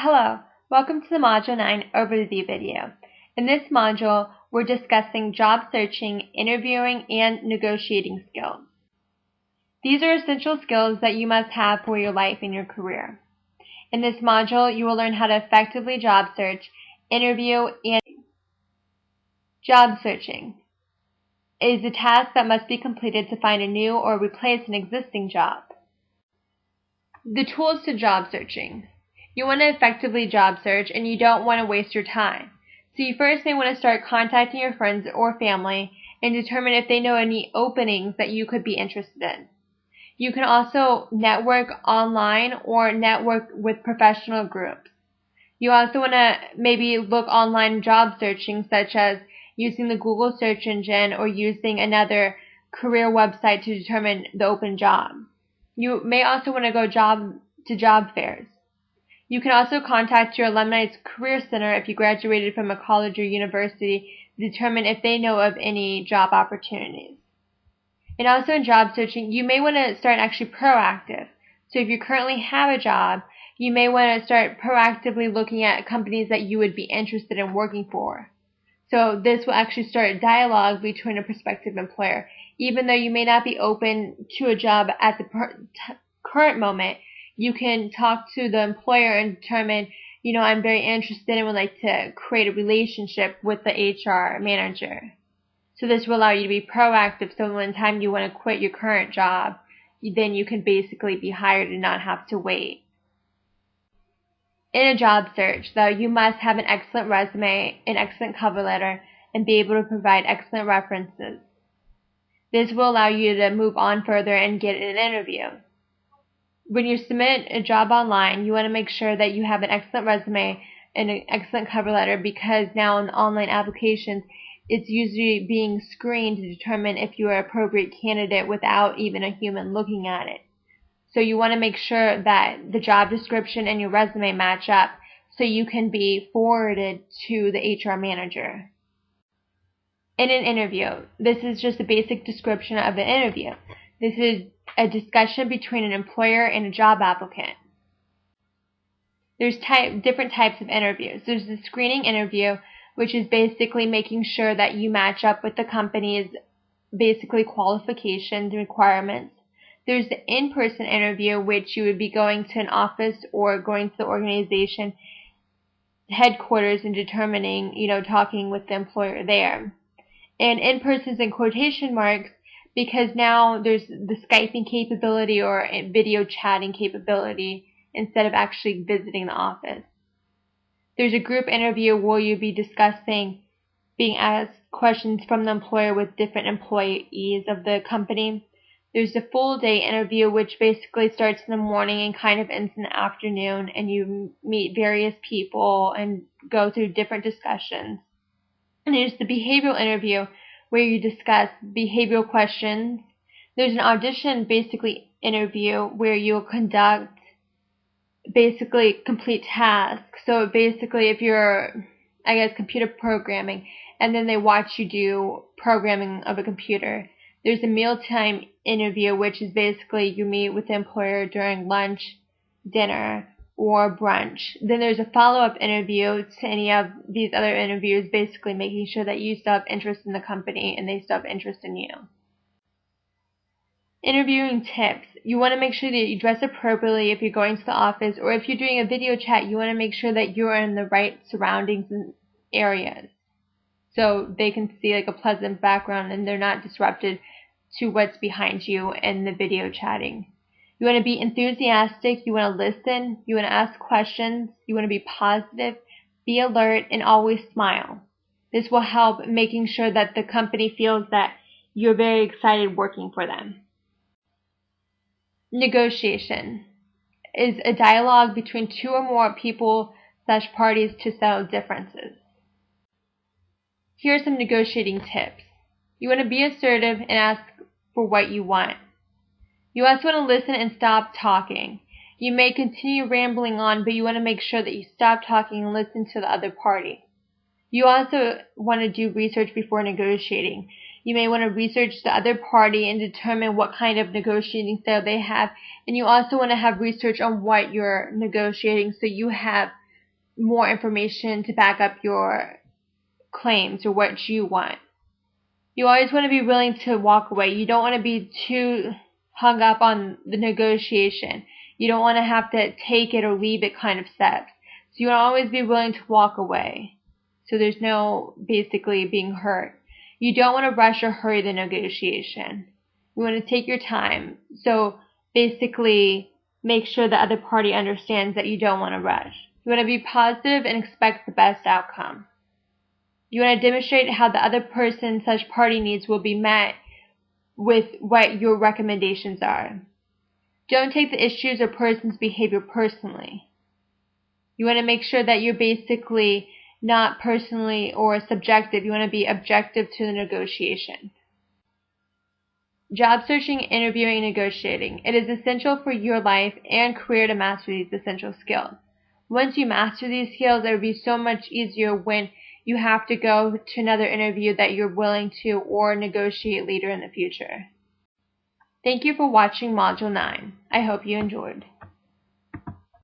Hello, welcome to the Module 9 Overview video. In this module, we're discussing job searching, interviewing, and negotiating skills. These are essential skills that you must have for your life and your career. In this module, you will learn how to effectively job search, interview, and job searching. It is a task that must be completed to find a new or replace an existing job. The tools to job searching. You want to effectively job search and you don't want to waste your time. So you first may want to start contacting your friends or family and determine if they know any openings that you could be interested in. You can also network online or network with professional groups. You also want to maybe look online job searching, such as using the Google search engine or using another career website to determine the open job. You may also want to go to job fairs. You can also contact your alumni's career center if you graduated from a college or university to determine if they know of any job opportunities. And also in job searching, you may want to start actually proactive. So if you currently have a job, you may want to start proactively looking at companies that you would be interested in working for. So this will actually start a dialogue between a prospective employer. Even though you may not be open to a job at the current moment, you can talk to the employer and determine, I'm very interested and would like to create a relationship with the HR manager. So this will allow you to be proactive, so when time you want to quit your current job, then you can basically be hired and not have to wait. In a job search, though, you must have an excellent resume, an excellent cover letter, and be able to provide excellent references. This will allow you to move on further and get an interview. When you submit a job online, you want to make sure that you have an excellent resume and an excellent cover letter, because now in online applications, it's usually being screened to determine if you are an appropriate candidate without even a human looking at it. So you want to make sure that the job description and your resume match up so you can be forwarded to the HR manager. In an interview, this is just a basic description of an interview. This is a discussion between an employer and a job applicant. There's different types of interviews. There's the screening interview, which is basically making sure that you match up with the company's basically qualifications and requirements. There's the in-person interview, which you would be going to an office or going to the organization headquarters and determining, talking with the employer there. And in-person is in quotation marks because now there's the Skyping capability or video chatting capability instead of actually visiting the office. There's a group interview where you'll be discussing, being asked questions from the employer with different employees of the company. There's a full day interview, which basically starts in the morning and kind of ends in the afternoon, and you meet various people and go through different discussions. And there's the behavioral interview, where you discuss behavioral questions. There's an audition basically interview where you'll conduct basically complete tasks. So basically if you're, computer programming, and then they watch you do programming of a computer. There's a mealtime interview, which is basically you meet with the employer during lunch, dinner, or brunch. Then there's a follow-up interview to any of these other interviews, basically making sure that you still have interest in the company and they still have interest in you. Interviewing tips. You want to make sure that you dress appropriately if you're going to the office, or if you're doing a video chat, you want to make sure that you're in the right surroundings and areas so they can see a pleasant background and they're not disrupted to what's behind you in the video chatting. You want to be enthusiastic, you want to listen, you want to ask questions, you want to be positive, be alert, and always smile. This will help making sure that the company feels that you're very excited working for them. Negotiation is a dialogue between two or more people/parties to settle differences. Here are some negotiating tips. You want to be assertive and ask for what you want. You also want to listen and stop talking. You may continue rambling on, but you want to make sure that you stop talking and listen to the other party. You also want to do research before negotiating. You may want to research the other party and determine what kind of negotiating style they have. And you also want to have research on what you're negotiating so you have more information to back up your claims or what you want. You always want to be willing to walk away. You don't want to be too hung up on the negotiation. You don't want to have to take it or leave it kind of steps. So you want to always be willing to walk away. So there's no basically being hurt. You don't want to rush or hurry the negotiation. You want to take your time. So basically make sure the other party understands that you don't want to rush. You want to be positive and expect the best outcome. You want to demonstrate how the other person/party needs will be met with what your recommendations are. Don't take the issues or person's behavior personally. You want to make sure that you're basically not personally or subjective. You want to be objective to the negotiation. Job searching, interviewing, and negotiating. It is essential for your life and career to master these essential skills. Once you master these skills, it will be so much easier when you have to go to another interview that you're willing to or negotiate later in the future. Thank you for watching Module 9. I hope you enjoyed.